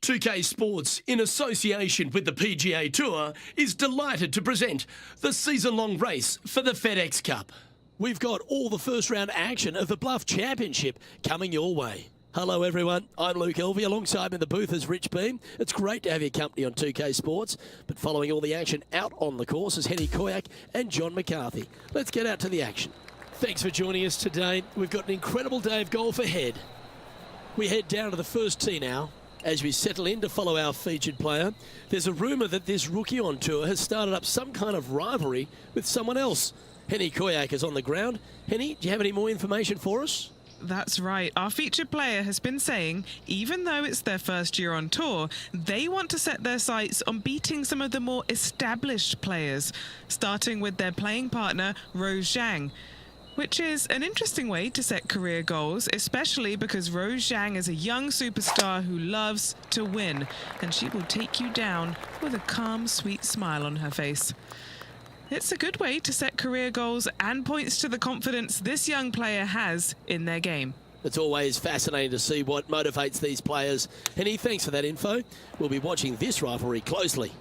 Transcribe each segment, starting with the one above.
2K Sports, in association with the PGA Tour, is delighted to present the season-long race for the FedEx Cup. We've got all the first-round action of the Bluff Championship coming your way. Hello everyone, I'm Luke Elvey. Alongside me in the booth is Rich Beam. It's great to have your company on 2K Sports, but following all the action out on the course is Henny Koyak and John McCarthy. Let's get out to the action. Thanks for joining us today. We've got an incredible day of golf ahead. We head down to the first tee now. As we settle in to follow our featured player, there's a rumour that this rookie on tour has started up some kind of rivalry with someone else. Henny Koyak is on the ground. Henny, do you have any more information for us? That's right. Our featured player has been saying, even though it's their first year on tour, they want to set their sights on beating some of the more established players, starting with their playing partner, Rose Zhang. Which is an interesting way to set career goals, especially because Rose Zhang is a young superstar who loves to win, and she will take you down with a calm, sweet smile on her face. It's a good way to set career goals and points to the confidence this young player has in their game. It's always fascinating to see what motivates these players. Henny, thanks for that info. We'll be watching this rivalry closely.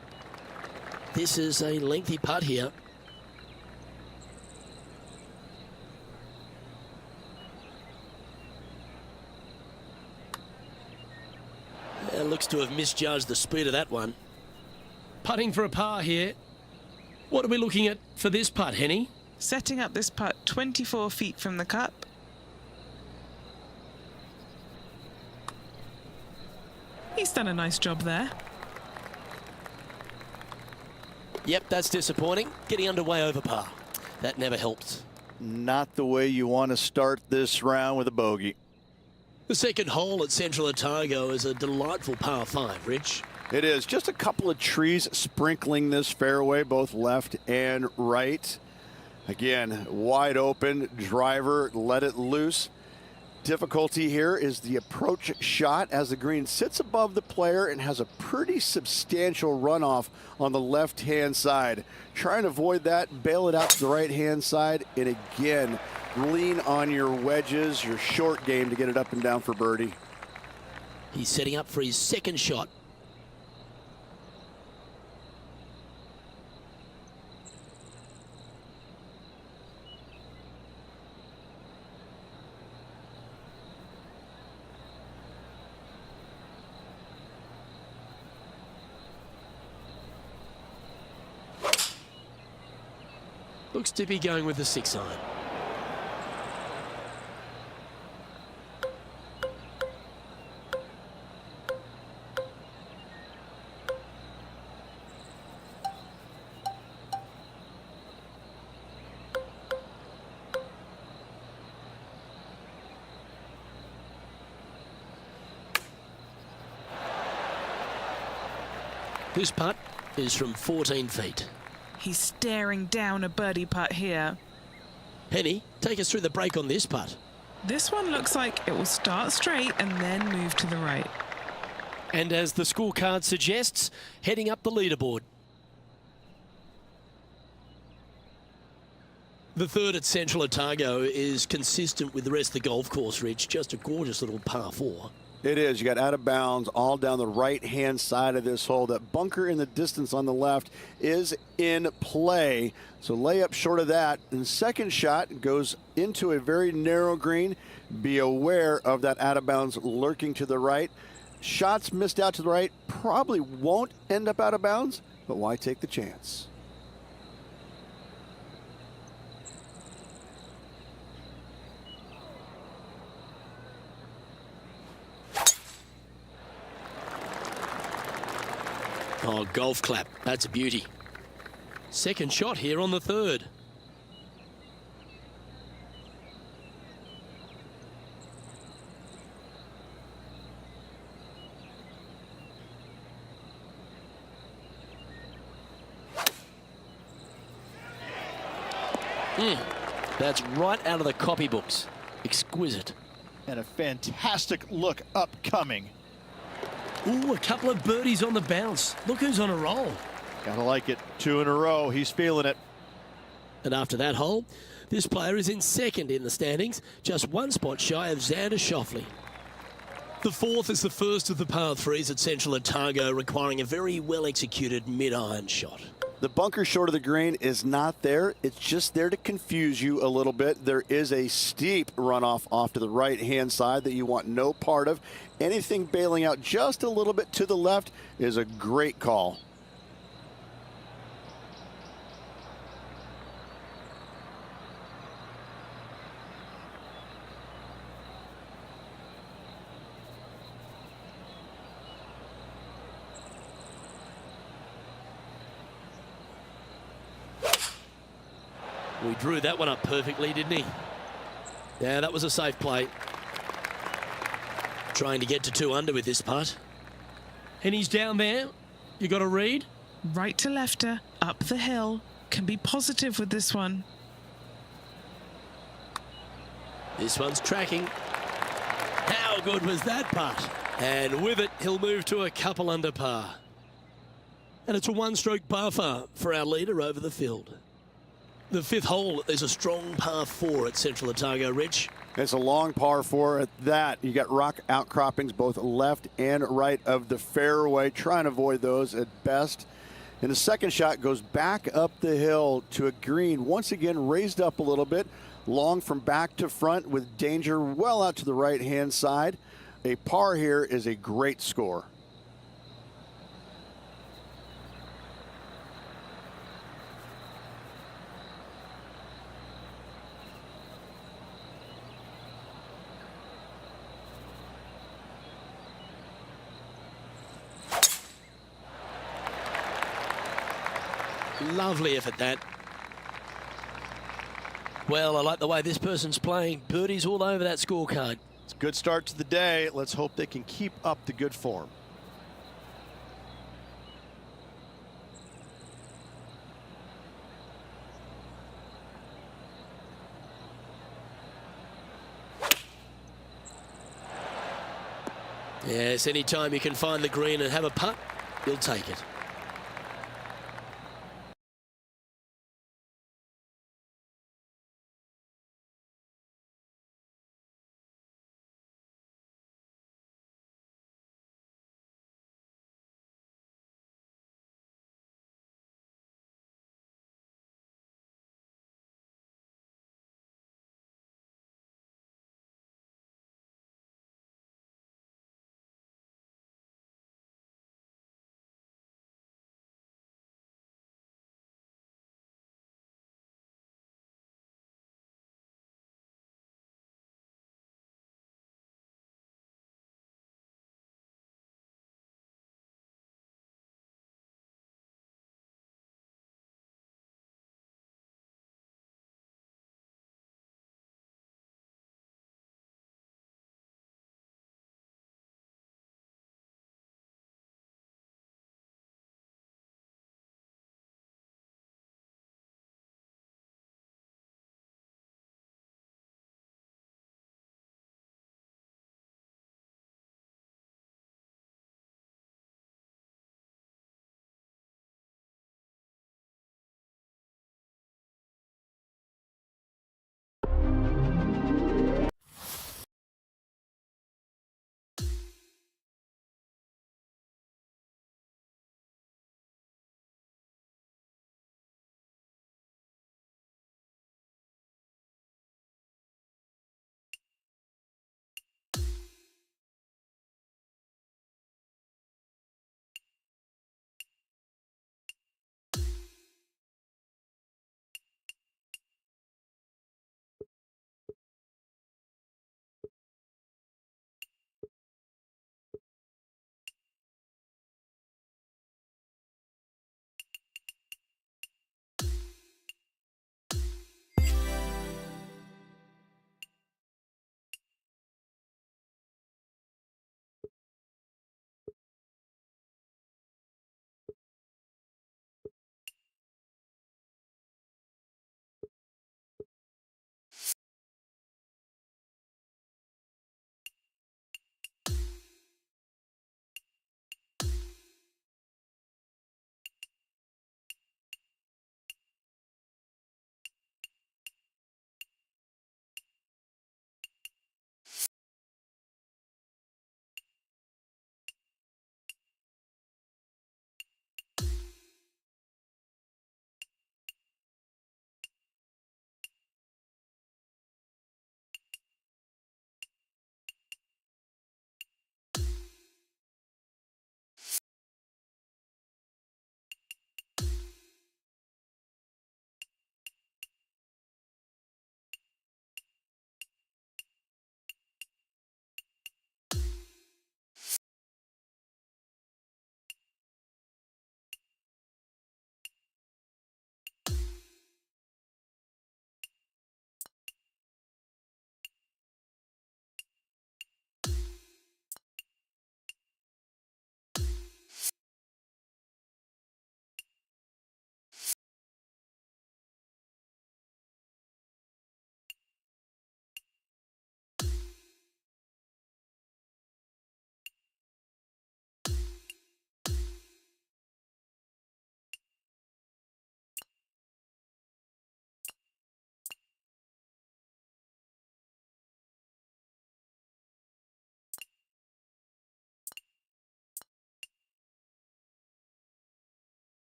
This is a lengthy putt here. It looks to have misjudged the speed of that one. Putting for a par here. What are we looking at for this putt, Henny? Setting up this putt 24 feet from the cup. He's done a nice job there. Yep, that's disappointing. Getting underway over par. That never helps. Not the way you want to start this round with a bogey. The second hole at Central Otago is a delightful par 5, Rich. It is. Just a couple of trees sprinkling this fairway, both left and right. Again, wide open driver, let it loose. Difficulty here is the approach shot as the green sits above the player and has a pretty substantial runoff on the left-hand side. Trying to avoid that, bail it out to the right-hand side, and again, lean on your wedges, your short game to get it up and down for birdie. He's setting up for his second shot. Looks to be going with the 6-iron. This putt is from 14 feet. He's staring down a birdie putt here. Henny, take us through the break on this putt. This one looks like it will start straight and then move to the right. And as the scorecard suggests, heading up the leaderboard. The third at Central Otago is consistent with the rest of the golf course, Rich. Just a gorgeous little par 4. It is. You got out of bounds all down the right-hand side of this hole. That bunker in the distance on the left is in play. So lay up short of that. And second shot goes into a very narrow green. Be aware of that out of bounds lurking to the right. Shots missed out to the right probably won't end up out of bounds, but why take the chance? Oh, golf clap. That's a beauty. Second shot here on the third. That's right out of the copybooks. Exquisite. And a fantastic look upcoming. Ooh, a couple of birdies on the bounce. Look who's on a roll. Gotta like it. 2 in a row. He's feeling it. And after that hole, this player is in second in the standings, just one spot shy of Xander Schauffele. The fourth is the first of the par threes at Central Otago, requiring a very well-executed mid-iron shot. The bunker short of the green is not there. It's just there to confuse you a little bit. There is a steep runoff off to the right-hand side that you want no part of. Anything bailing out just a little bit to the left is a great call. We drew that one up perfectly, didn't he? Yeah, that was a safe play. Trying to get to 2 under with this putt. And he's down there. You got a read? Right to lefter, up the hill. Can be positive with this one. This one's tracking. How good was that putt? And with it, he'll move to a couple under par. And it's a one-stroke buffer for our leader over the field. The fifth hole is a strong par 4 at Central Otago, Rich. It's a long par 4 at that. You got rock outcroppings both left and right of the fairway. Try and avoid those at best. And the second shot goes back up the hill to a green. Once again, raised up a little bit. Long from back to front with danger well out to the right-hand side. A par here is a great score. Lovely effort, that. Well, I like the way this person's playing. Birdies all over that scorecard. It's a good start to the day. Let's hope they can keep up the good form. Yes, anytime you can find the green and have a putt, you'll take it.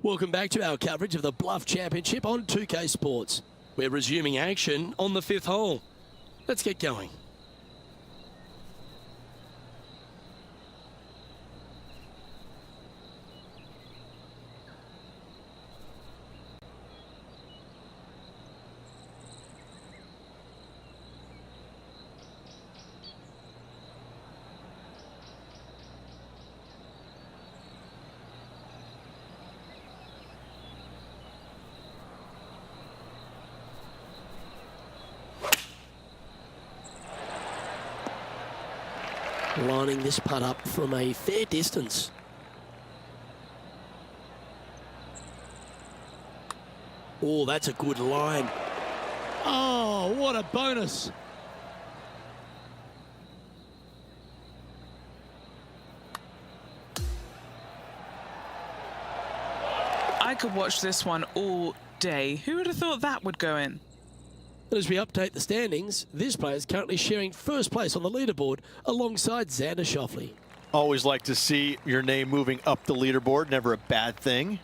Welcome back to our coverage of the Bluff Championship on 2K Sports. We're resuming action on the 5th hole. Let's get going. Lining this putt up from a fair distance. Oh, that's a good line. Oh, what a bonus. I could watch this one all day. Who would have thought that would go in? As we update the standings, this player is currently sharing first place on the leaderboard alongside Xander Schauffele. Always like to see your name moving up the leaderboard. Never a bad thing.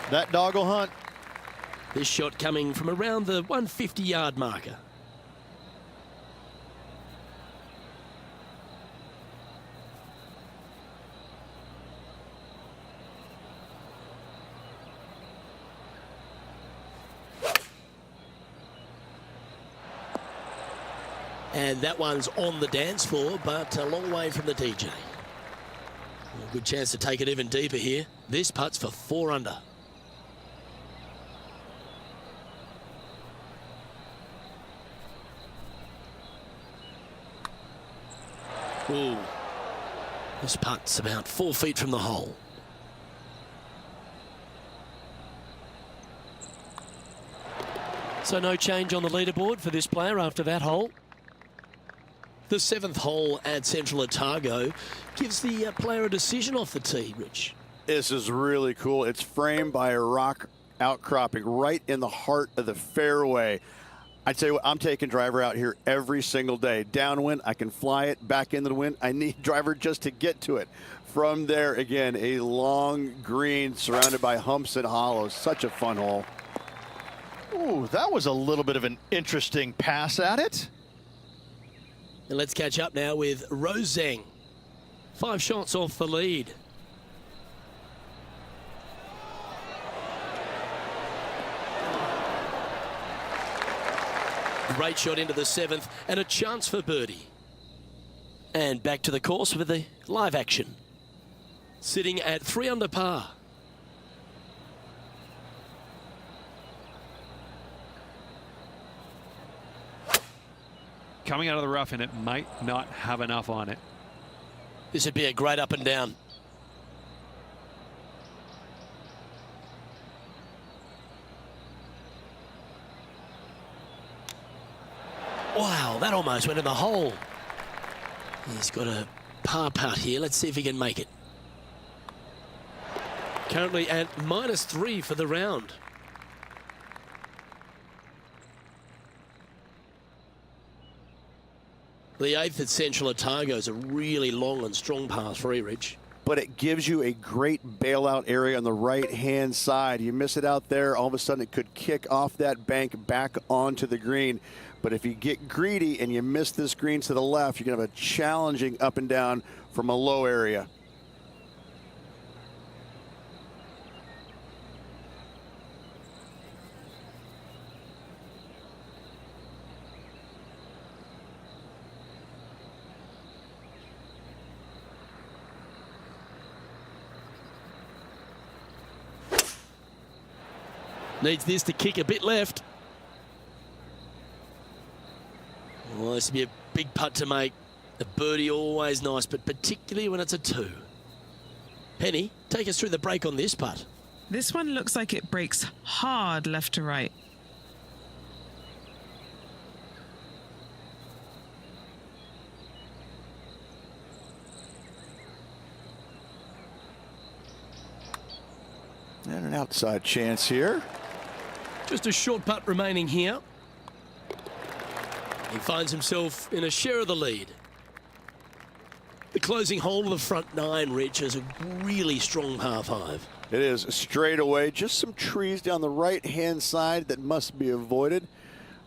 That dog will hunt. This shot coming from around the 150-yard marker. And that one's on the dance floor, but a long way from the DJ. A good chance to take it even deeper here. This putt's for 4 under. Ooh. This putt's about 4 feet from the hole. So no change on the leaderboard for this player after that hole. The 7th hole at Central Otago gives the player a decision off the tee, Rich. This is really cool. It's framed by a rock outcropping right in the heart of the fairway. I tell you what, I'm taking driver out here every single day. Downwind, I can fly it back into the wind. I need driver just to get to it. From there, again, a long green surrounded by humps and hollows. Such a fun hole. Ooh, that was a little bit of an interesting pass at it. And let's catch up now with Roseng. 5 shots off the lead. Great shot into the 7th and a chance for birdie. And back to the course with the live action. Sitting at 3 under par. Coming out of the rough, and it might not have enough on it. This would be a great up and down. Wow, that almost went in the hole. He's got a par putt here. Let's see if he can make it. Currently at -3 for the round. The 8th at Central Otago is a really long and strong par 3, Rich. But it gives you a great bailout area on the right-hand side. You miss it out there, all of a sudden it could kick off that bank back onto the green. But if you get greedy and you miss this green to the left, you're going to have a challenging up and down from a low area. Needs this to kick a bit left. Well, this would be a big putt to make. A birdie always nice, but particularly when it's a 2. Penny, take us through the break on this putt. This one looks like it breaks hard left to right. An outside chance here. Just a short putt remaining here. He finds himself in a share of the lead. The closing hole of the front nine, Rich, is a really strong par 5. It is straight away. Just some trees down the right-hand side that must be avoided.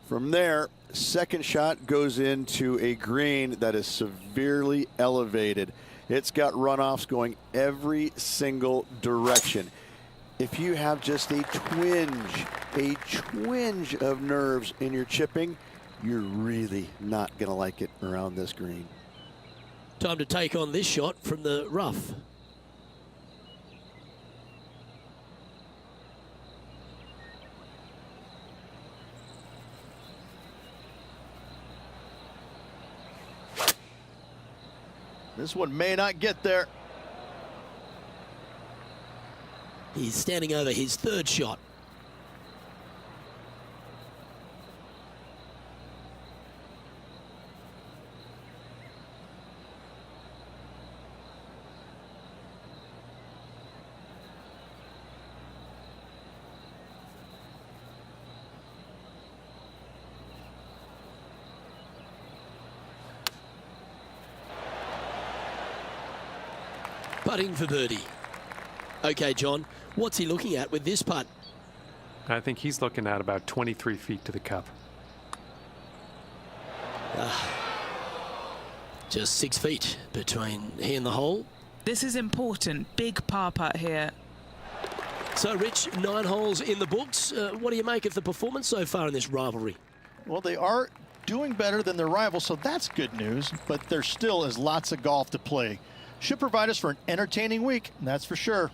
From there, second shot goes into a green that is severely elevated. It's got runoffs going every single direction. If you have just a twinge of nerves in your chipping, you're really not going to like it around this green. Time to take on this shot from the rough. This one may not get there. He's standing over his third shot. Putting for birdie. Okay, John, what's he looking at with this putt? I think he's looking at about 23 feet to the cup. Just 6 feet between he and the hole. This is important. Big par putt here. So, Rich, 9 holes in the books. What do you make of the performance so far in this rivalry? Well, they are doing better than their rivals, so that's good news, but there still is lots of golf to play. Should provide us for an entertaining week, that's for sure.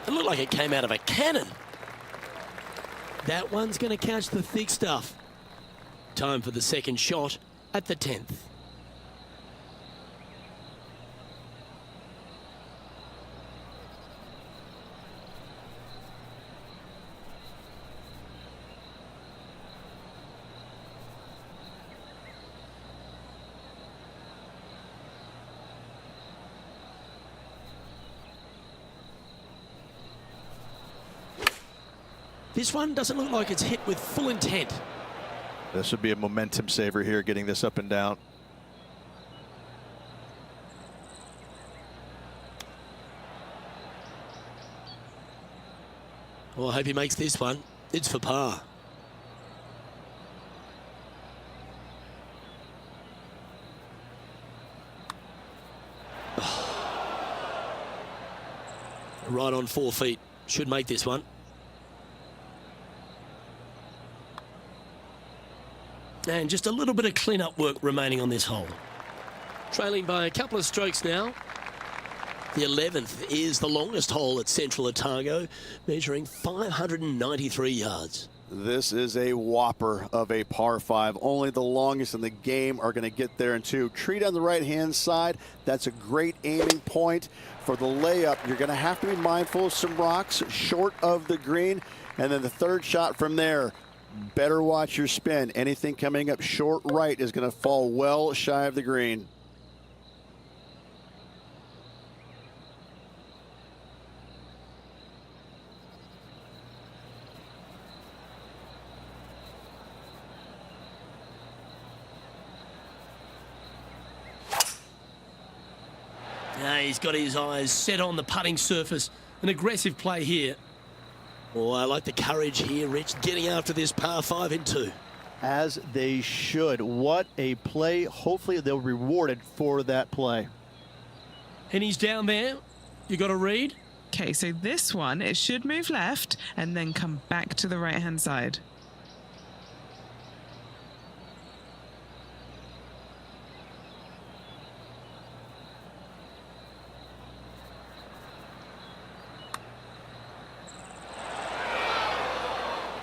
It looked like it came out of a cannon. That one's going to catch the thick stuff. Time for the second shot at the 10th. This one doesn't look like it's hit with full intent. This would be a momentum saver here, getting this up and down. Well, I hope he makes this one. It's for par. Right on 4 feet. Should make this one. And just a little bit of clean-up work remaining on this hole. Trailing by a couple of strokes now. The 11th is the longest hole at Central Otago, measuring 593 yards. This is a whopper of a par 5. Only the longest in the game are going to get there in 2. Tree on the right-hand side. That's a great aiming point. For the layup, you're going to have to be mindful of some rocks short of the green. And then the third shot from there. Better watch your spin. Anything coming up short right is going to fall well shy of the green. Now he's got his eyes set on the putting surface. An aggressive play here. Oh, I like the courage here, Rich, getting after this par 5 in 2. As they should. What a play. Hopefully they'll be rewarded for that play. And he's down there. You got to read. Okay, so this one, it should move left and then come back to the right-hand side.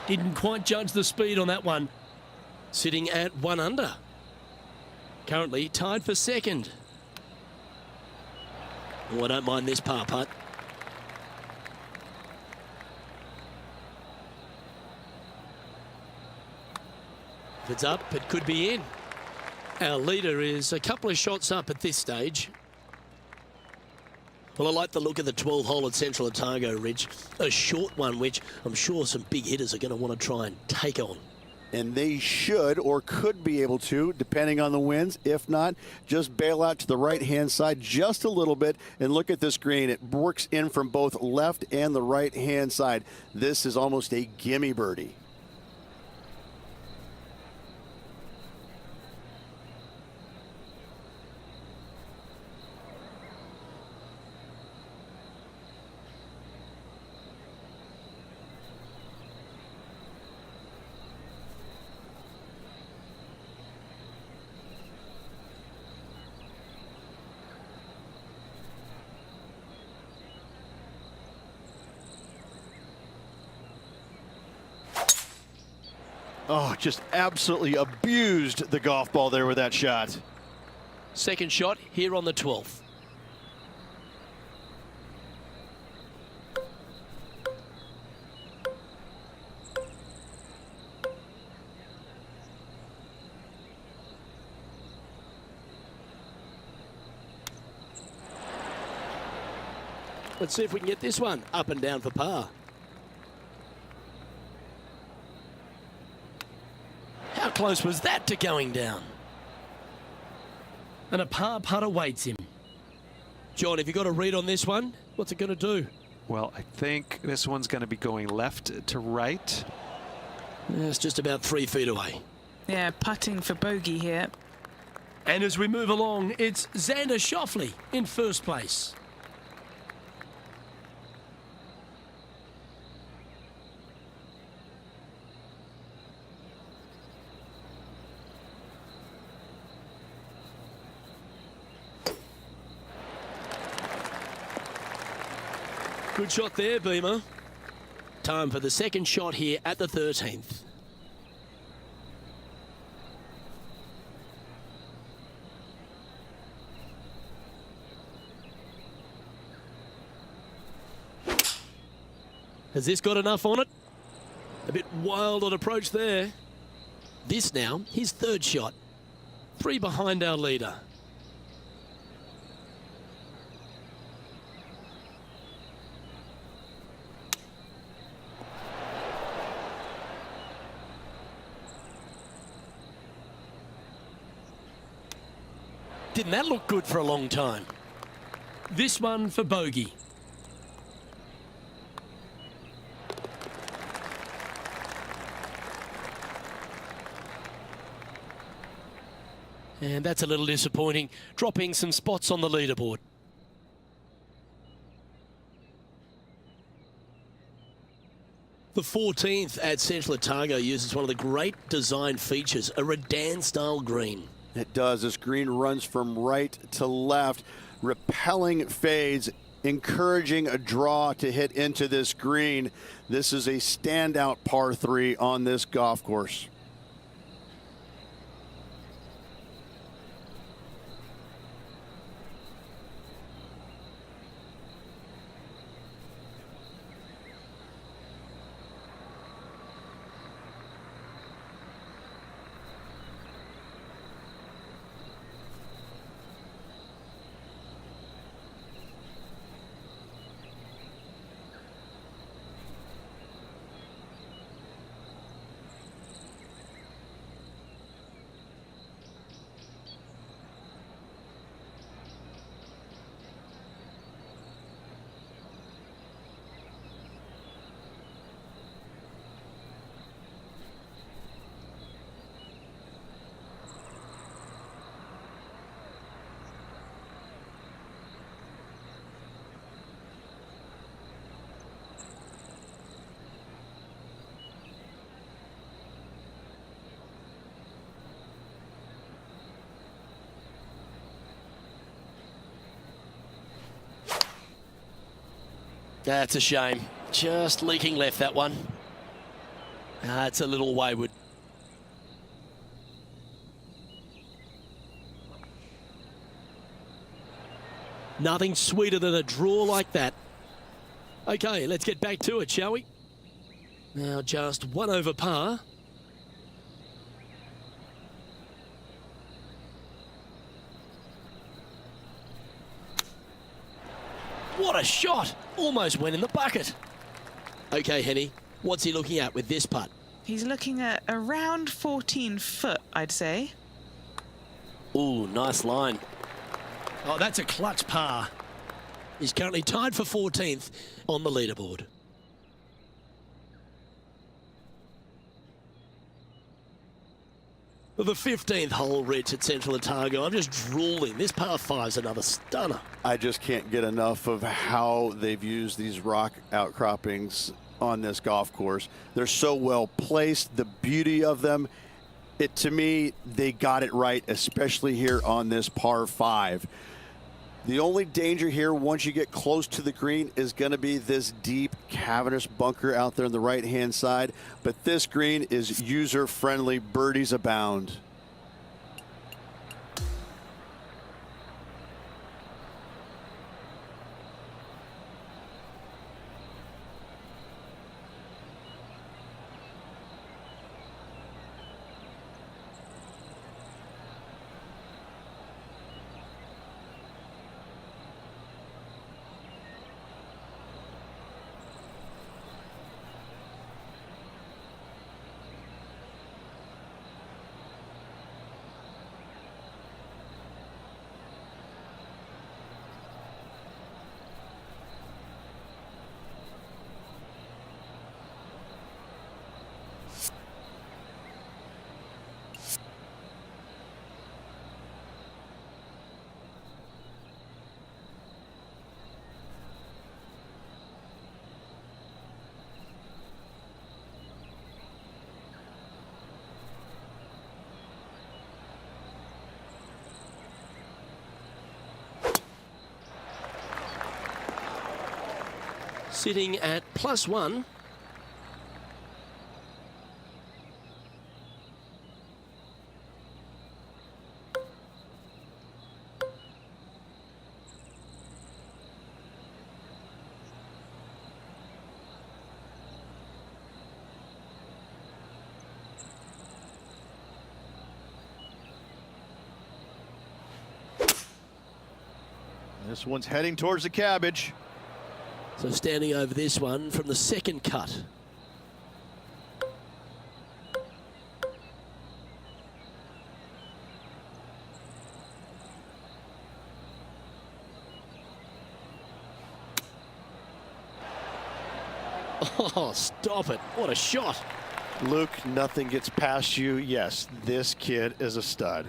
Didn't quite judge the speed on that one. Sitting at 1 under. Currently tied for second. Oh, I don't mind this par putt. If it's up, it could be in. Our leader is a couple of shots up at this stage. Well, I like the look of the 12th hole at Central Otago, Ridge. A short one, which I'm sure some big hitters are going to want to try and take on. And they should or could be able to, depending on the winds. If not, just bail out to the right-hand side just a little bit and look at this green. It works in from both left and the right-hand side. This is almost a gimme birdie. Oh, just absolutely abused the golf ball there with that shot. Second shot here on the 12th. Let's see if we can get this one up and down for par. How close was that to going down? And a par putt awaits him. John, have you got a read on this one? What's it going to do? Well, I think this one's going to be going left to right. Yeah, it's just about 3 feet away. Yeah, putting for bogey here. And as we move along, it's Xander Schauffele in first place. Good shot there, Beamer. Time for the second shot here at the 13th. Has this got enough on it? A bit wild on approach there. This now, his third shot. 3 behind our leader. Didn't that look good for a long time? This one for bogey. And that's a little disappointing, dropping some spots on the leaderboard. The 14th at Central Otago uses one of the great design features, a Redan-style green. It does. This green runs from right to left, repelling fades, encouraging a draw to hit into this green. This is a standout par 3 on this golf course. That's a shame. Just leaking left, that one. It's a little wayward. Nothing sweeter than a draw like that. Okay, let's get back to it, shall we? Now just 1 over par. What a shot! Almost went in the bucket. Okay, Henny, what's he looking at with this putt? He's looking at around 14 foot, I'd say. Ooh, nice line. Oh, that's a clutch par. He's currently tied for 14th on the leaderboard. The 15th hole, Rich, at Central Otago. I'm just drooling. This par 5's another stunner. I just can't get enough of how they've used these rock outcroppings on this golf course. They're so well placed, the beauty of them. To me, they got it right, especially here on this par 5. The only danger here, once you get close to the green, is going to be this deep, cavernous bunker out there on the right-hand side. But this green is user-friendly. Birdies abound. Sitting at +1. This one's heading towards the cabbage. So standing over this one from the second cut. Oh, stop it. What a shot. Luke, nothing gets past you. Yes, this kid is a stud.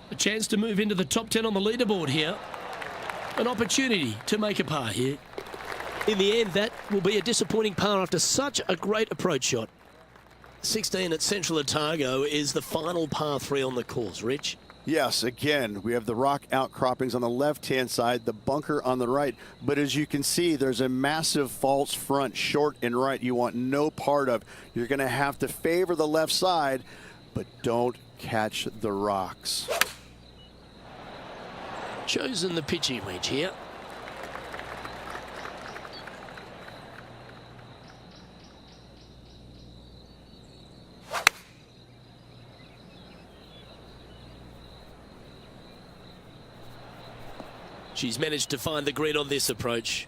A chance to move into the top 10 on the leaderboard here. An opportunity to make a par here. In the end, that will be a disappointing par after such a great approach shot. 16 at Central Otago is the final par 3 on the course, Rich. Yes, again, we have the rock outcroppings on the left-hand side, the bunker on the right. But as you can see, there's a massive false front, short and right, you want no part of. You're going to have to favor the left side, but don't catch the rocks. Chosen the pitching wedge here. She's managed to find the green on this approach.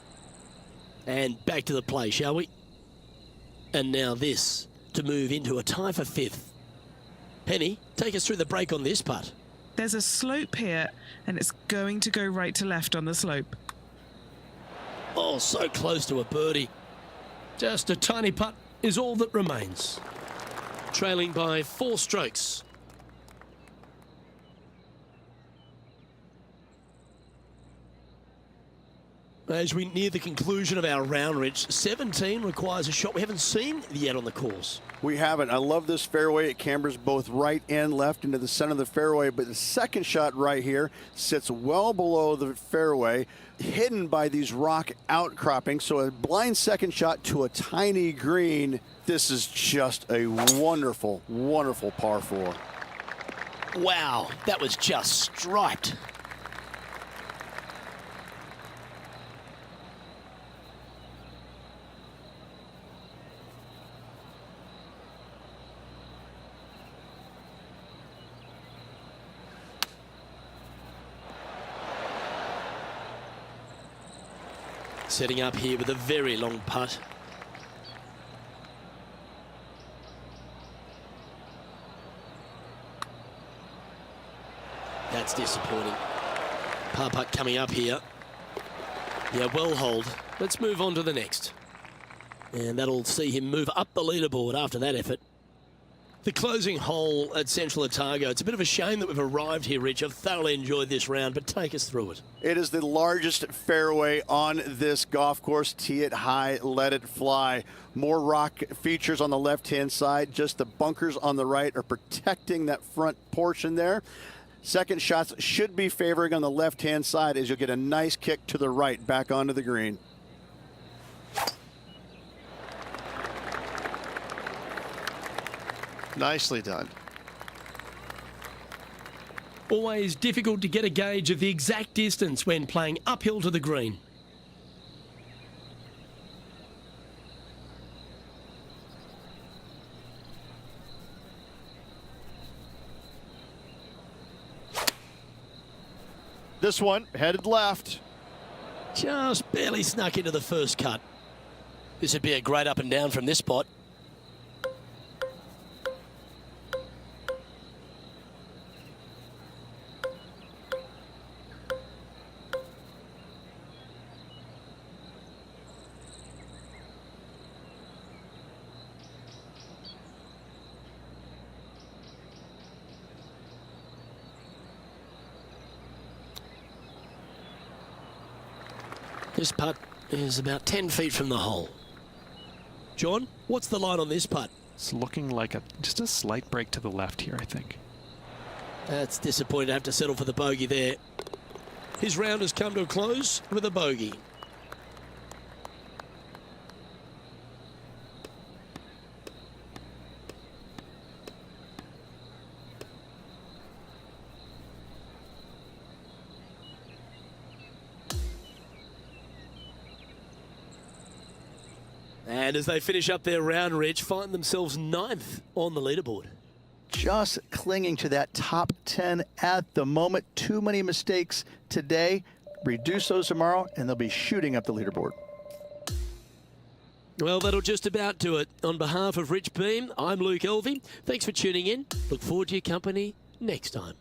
And back to the play, shall we? And now this to move into a tie for 5th. Penny, take us through the break on this putt. There's a slope here, and it's going to go right to left on the slope. Oh, so close to a birdie. Just a tiny putt is all that remains. Trailing by 4 strokes. As we near the conclusion of our round, Rich, 17 requires a shot we haven't seen yet on the course. We haven't. I love this fairway. It cambers both right and left into the center of the fairway, but the second shot right here sits well below the fairway, hidden by these rock outcroppings. So a blind second shot to a tiny green. This is just a wonderful, wonderful par 4. Wow, that was just striped. Setting up here with a very long putt. That's disappointing. Par putt coming up here. Yeah, well hold. Let's move on to the next. And that'll see him move up the leaderboard after that effort. The closing hole at Central Otago. It's a bit of a shame that we've arrived here, Rich. I've thoroughly enjoyed this round, but take us through it. It is the largest fairway on this golf course. Tee it high, let it fly. More rock features on the left-hand side. Just the bunkers on the right are protecting that front portion there. Second shots should be favoring on the left-hand side as you'll get a nice kick to the right back onto the green. Nicely done. Always difficult to get a gauge of the exact distance when playing uphill to the green. This one headed left. Just barely snuck into the first cut. This would be a great up and down from this spot. This putt is about 10 feet from the hole. John, what's the line on this putt? It's looking like just a slight break to the left here, I think. That's disappointing to have to settle for the bogey there. His round has come to a close with a bogey. And as they finish up their round, Rich, find themselves 9th on the leaderboard. Just clinging to that top 10 at the moment. Too many mistakes today. Reduce those tomorrow, and they'll be shooting up the leaderboard. Well, that'll just about do it. On behalf of Rich Beam, I'm Luke Elvey. Thanks for tuning in. Look forward to your company next time.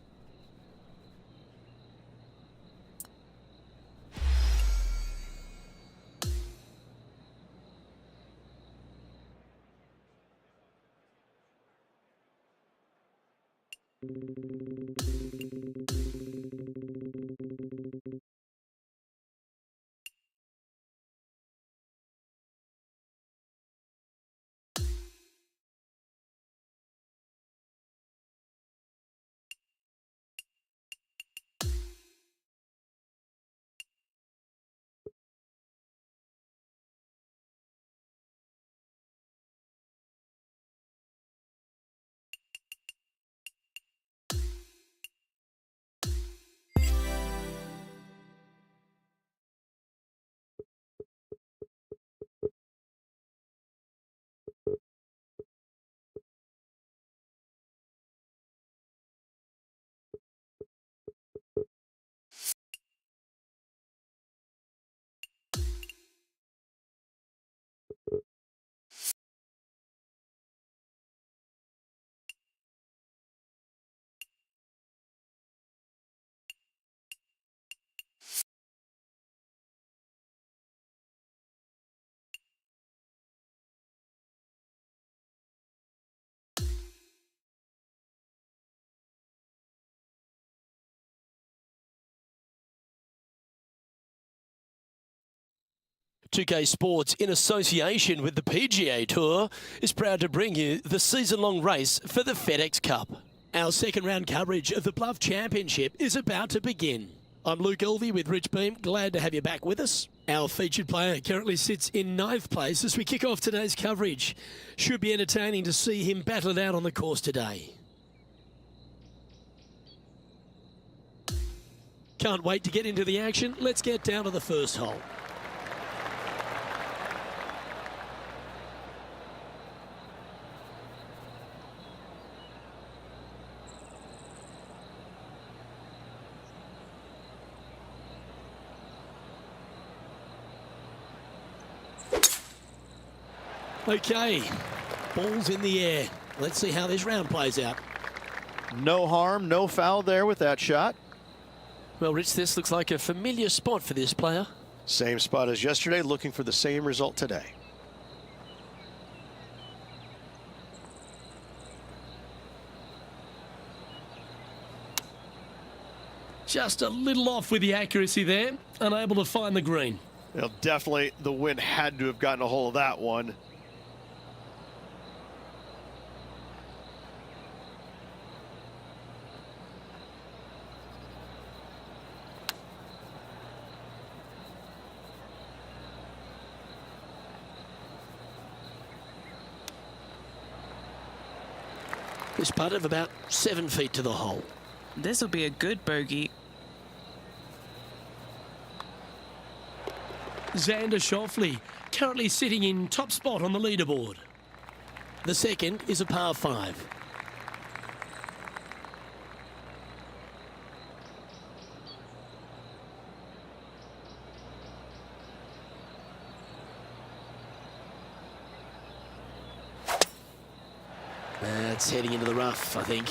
.2K Sports, in association with the PGA Tour, is proud to bring you the season-long race for the FedEx Cup. Our second round coverage of the Bluff Championship is about to begin. I'm Luke Elvey with Rich Beam. Glad to have you back with us. Our featured player currently sits in 9th place as we kick off today's coverage. Should be entertaining to see him battle it out on the course today. Can't wait to get into the action. Let's get down to the first hole. Okay, ball's in the air. Let's see how this round plays out. No harm, no foul there with that shot. Well, Rich, this looks like a familiar spot for this player. Same spot as yesterday, looking for the same result today. Just a little off with the accuracy there, unable to find the green. Well, definitely the wind had to have gotten a hold of that one. This putt of about 7 feet to the hole. This will be a good bogey. Xander Schauffele currently sitting in top spot on the leaderboard. The second is a par 5. That's heading into the rough, I think.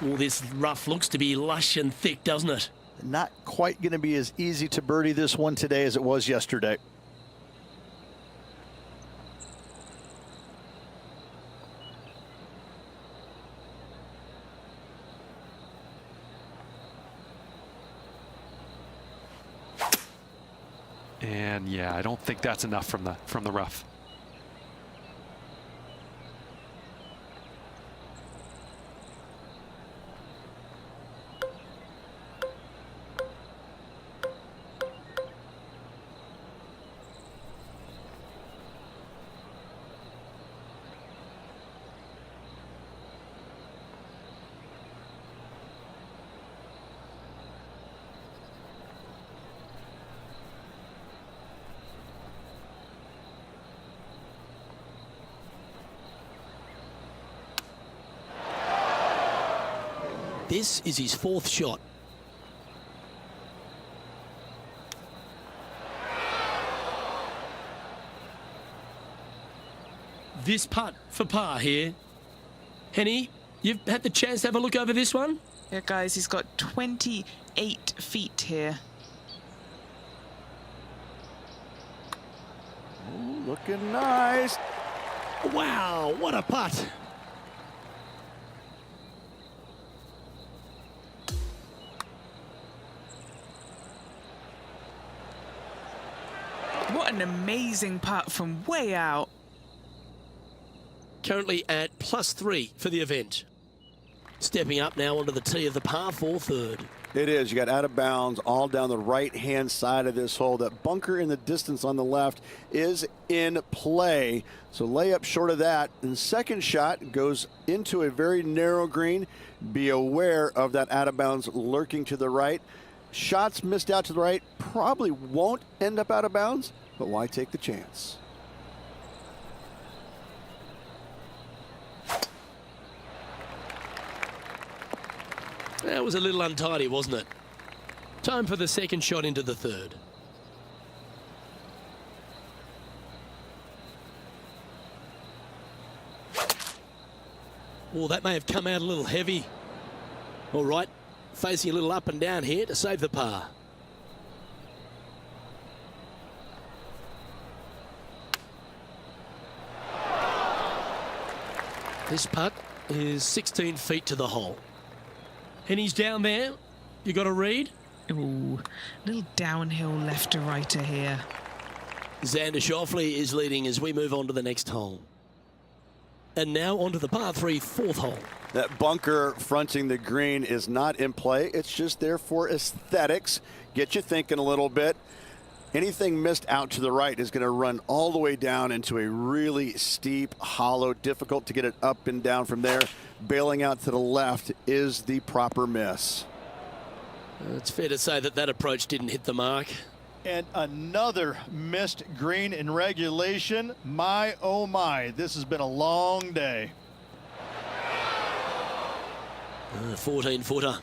All this rough looks to be lush and thick, doesn't it? Not quite going to be as easy to birdie this one today as it was yesterday. And yeah, I don't think that's enough from the rough. This is his 4th shot. This putt for par here. Henny, you've had the chance to have a look over this one? Yeah, guys, he's got 28 feet here. Ooh, looking nice. Wow, what a putt. What an amazing putt from way out. Currently at +3 for the event. Stepping up now onto the tee of the par 4 third. It is. You got out of bounds all down the right-hand side of this hole. That bunker in the distance on the left is in play. So lay up short of that. And second shot goes into a very narrow green. Be aware of that out of bounds lurking to the right. Shots missed out to the right probably won't end up out of bounds, but why take the chance? That was a little untidy, wasn't it? Time for the second shot into the third. Oh, that may have come out a little heavy. All right, facing a little up and down here to save the par. This putt is 16 feet to the hole. And he's down there. You got a read? Ooh, little downhill left to righter here. Xander Schauffele is leading as we move on to the next hole. And now onto the par 3 4th hole. That bunker fronting the green is not in play. It's just there for aesthetics. Get you thinking a little bit. Anything missed out to the right is going to run all the way down into a really steep hollow. Difficult to get it up and down from there. Bailing out to the left is the proper miss. It's fair to say that that approach didn't hit the mark. And another missed green in regulation. My, oh my, this has been a long day. 14-footer.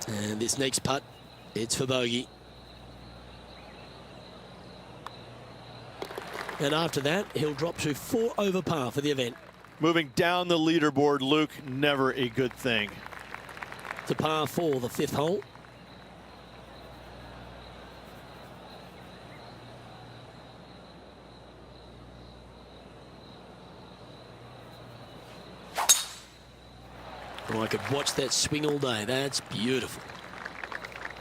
And this next putt, it's for bogey. And after that, he'll drop to 4 over par for the event. Moving down the leaderboard, Luke, never a good thing. To par 4, the 5th hole. Oh, I could watch that swing all day. That's beautiful.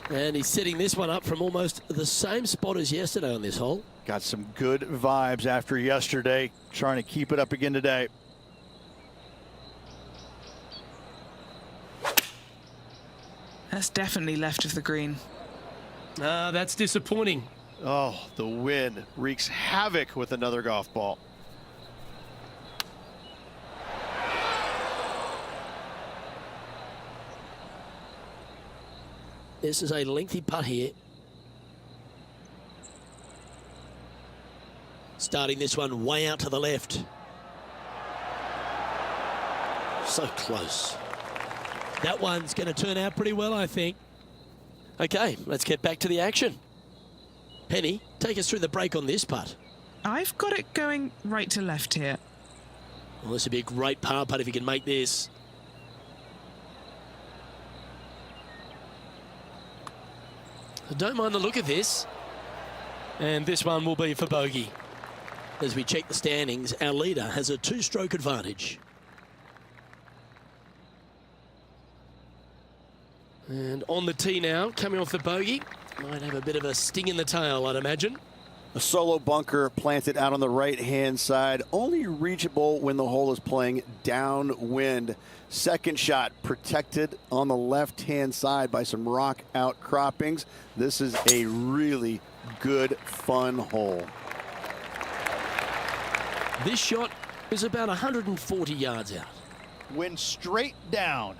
And he's setting this one up from almost the same spot as yesterday on this hole. Got some good vibes after yesterday. Trying to keep it up again today. That's definitely left of the green. That's disappointing. Oh, the wind wreaks havoc with another golf ball. This is a lengthy putt here. Starting this one way out to the left. So close. That one's going to turn out pretty well, I think. Okay, let's get back to the action. Penny, take us through the break on this putt. I've got it going right to left here. Well, this would be a great par putt if you can make this. I don't mind the look of this. And this one will be for bogey. As we check the standings, our leader has a 2-stroke advantage. And on the tee now, coming off the bogey. Might have a bit of a sting in the tail, I'd imagine. A solo bunker planted out on the right-hand side, only reachable when the hole is playing downwind. Second shot protected on the left-hand side by some rock outcroppings. This is a really good, fun hole. This shot is about 140 yards out. Wind straight down.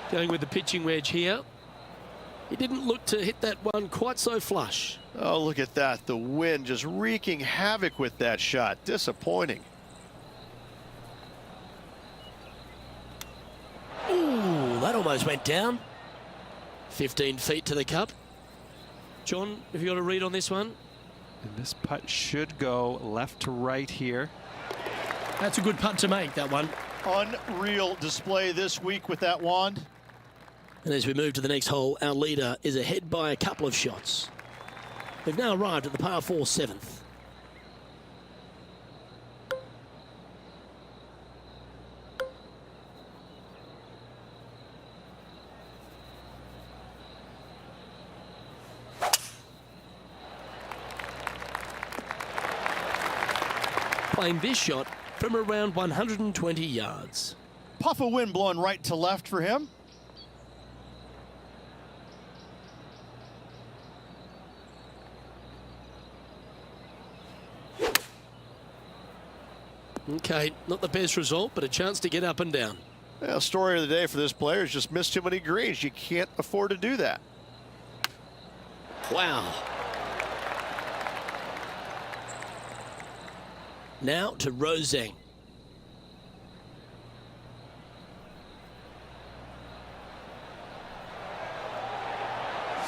Going with the pitching wedge here. He didn't look to hit that one quite so flush. Oh, look at that. The wind just wreaking havoc with that shot. Disappointing. Ooh, that almost went down. 15 feet to the cup. John, have you got a read on this one? And this putt should go left to right here. That's a good putt to make, that one. Unreal display this week with that wand. And as we move to the next hole, our leader is ahead by a couple of shots. We've now arrived at the par 4 7th. playing this shot from around 120 yards. Puff of wind blowing right to left for him. Okay, not the best result, but a chance to get up and down. Well, story of the day for this player is just missed too many greens. You can't afford to do that. Wow. Now to Roseng.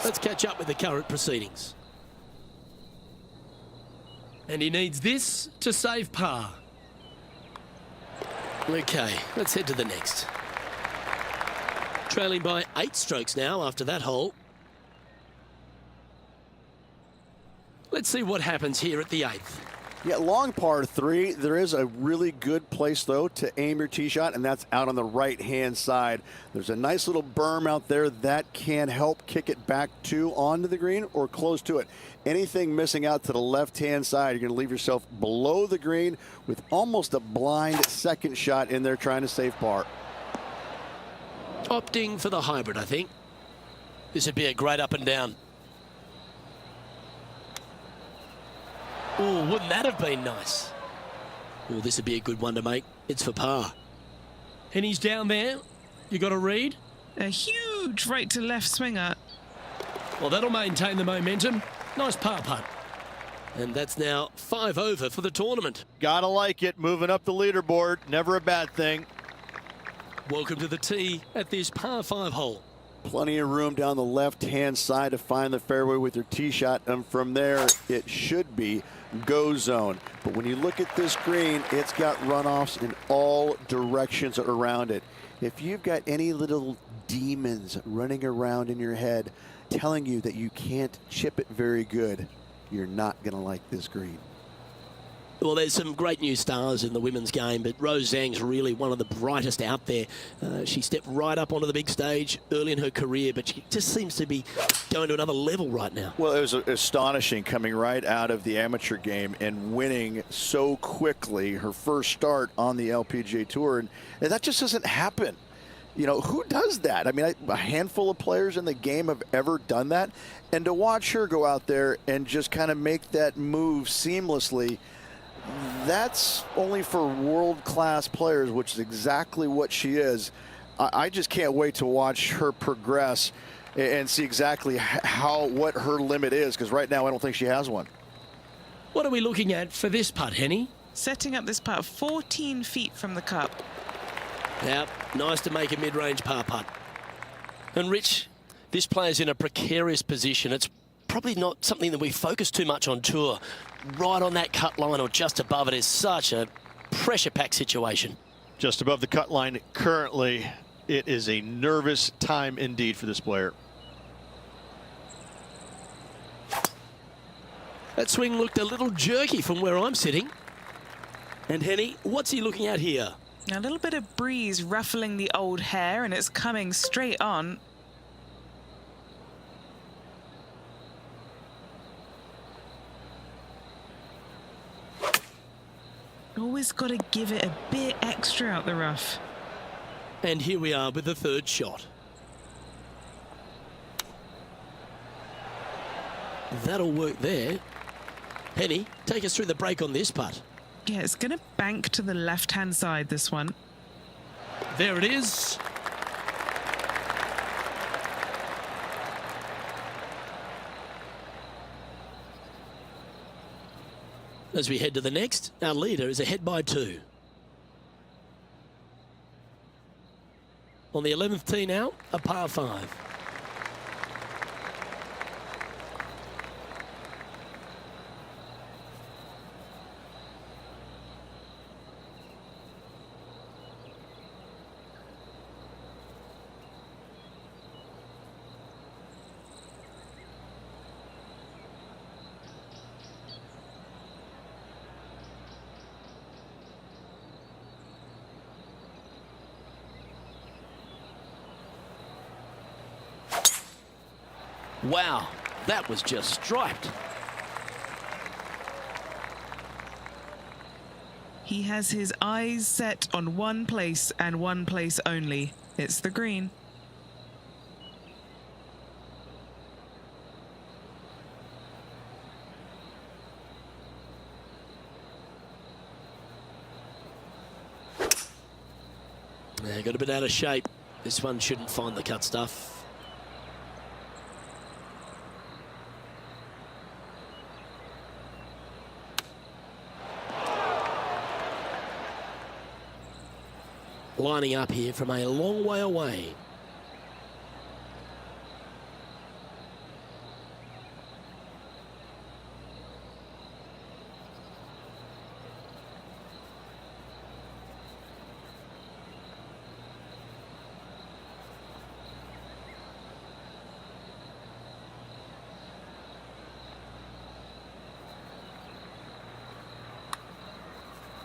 Let's catch up with the current proceedings. And he needs this to save par. Okay, let's head to the next. Trailing by 8 strokes now after that hole. Let's see what happens here at the 8th. Yeah, long par 3. There is a really good place, though, to aim your tee shot, and that's out on the right-hand side. There's a nice little berm out there that can help kick it back to onto the green or close to it. Anything missing out to the left-hand side, you're going to leave yourself below the green with almost a blind second shot in there trying to save par. Opting for the hybrid, I think. This would be a great up and down. Oh, wouldn't that have been nice? Oh, this would be a good one to make. It's for par. And he's down there. You got a read? A huge right to left swinger. Well, that'll maintain the momentum. Nice par putt. And that's now 5 over for the tournament. Gotta like it. Moving up the leaderboard. Never a bad thing. Welcome to the tee at this par 5 hole. Plenty of room down the left-hand side to find the fairway with your tee shot, and from there it should be go zone. But when you look at this green, it's got runoffs in all directions around it. If you've got any little demons running around in your head telling you that you can't chip it very good, you're not going to like this green. Well, there's some great new stars in the women's game, but Rose Zhang's really one of the brightest out there. She stepped right up onto the big stage early in her career, but she just seems to be going to another level right now. Well, it was astonishing coming right out of the amateur game and winning so quickly her first start on the LPGA Tour. And that just doesn't happen. You know, who does that? I mean, a handful of players in the game have ever done that. And to watch her go out there and just kind of make that move seamlessly, that's only for world-class players, which is exactly what she is. I just can't wait to watch her progress and see exactly what her limit is, because right now I don't think she has one. What are we looking at for this putt, Henny? Setting up this putt 14 feet from the cup. Yeah, nice to make a mid-range par putt. And Rich, this player's in a precarious position. It's probably not something that we focus too much on tour. Right on that cut line or just above it is such a pressure-packed situation. Just above the cut line currently. It is a nervous time indeed for this player. That swing looked a little jerky from where I'm sitting. And Henny, what's he looking at here? A little bit of breeze ruffling the old hair, and it's coming straight on. Always got to give it a bit extra out the rough. And here we are with the third shot. That'll work there. Henny, take us through the break on this putt. Yeah, it's going to bank to the left-hand side, this one. There it is. As we head to the next, our leader is ahead by 2. On the 11th tee now, a par 5. Wow, that was just striped. He has his eyes set on one place and one place only. It's the green. Yeah, got a bit out of shape. This one shouldn't find the cut stuff. Lining up here from a long way away.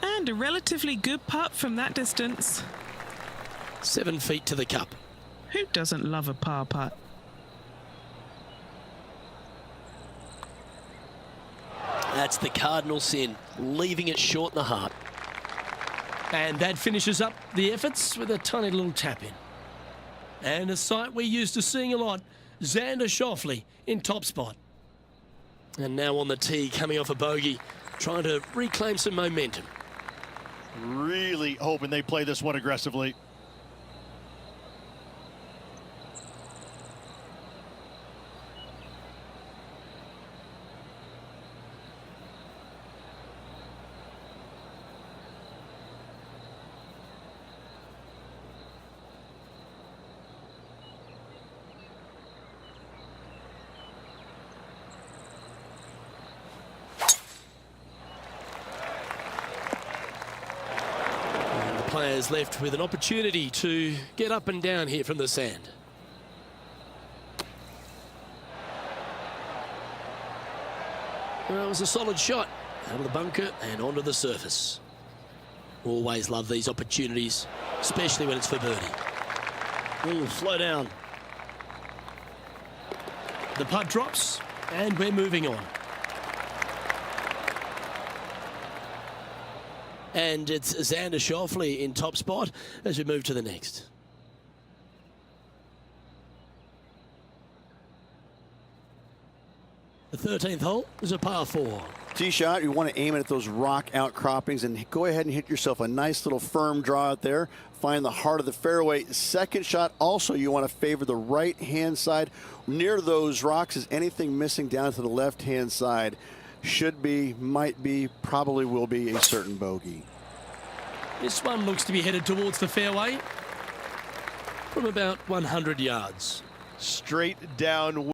And a relatively good putt from that distance. 7 feet to the cup. Who doesn't love a par putt? That's the cardinal sin, leaving it short in the heart. And that finishes up the efforts with a tiny little tap in. And a sight we're used to seeing a lot, Xander Schauffele in top spot. And now on the tee, coming off a bogey, trying to reclaim some momentum. Really hoping they play this one aggressively. Players left with an opportunity to get up and down here from the sand. Well, it was a solid shot out of the bunker and onto the surface. Always love these opportunities, especially when it's for birdie. Ooh, slow down. The putt drops and we're moving on. And it's Xander Schauffele in top spot as we move to the next. The 13th hole is a par 4. Tee shot, you want to aim it at those rock outcroppings and go ahead and hit yourself a nice little firm draw out there. Find the heart of the fairway. Second shot, also you want to favor the right-hand side. Near those rocks, is anything missing down to the left-hand side? Should be, might be, probably will be a certain bogey. This one looks to be headed towards the fairway From about 100 yards. Straight down.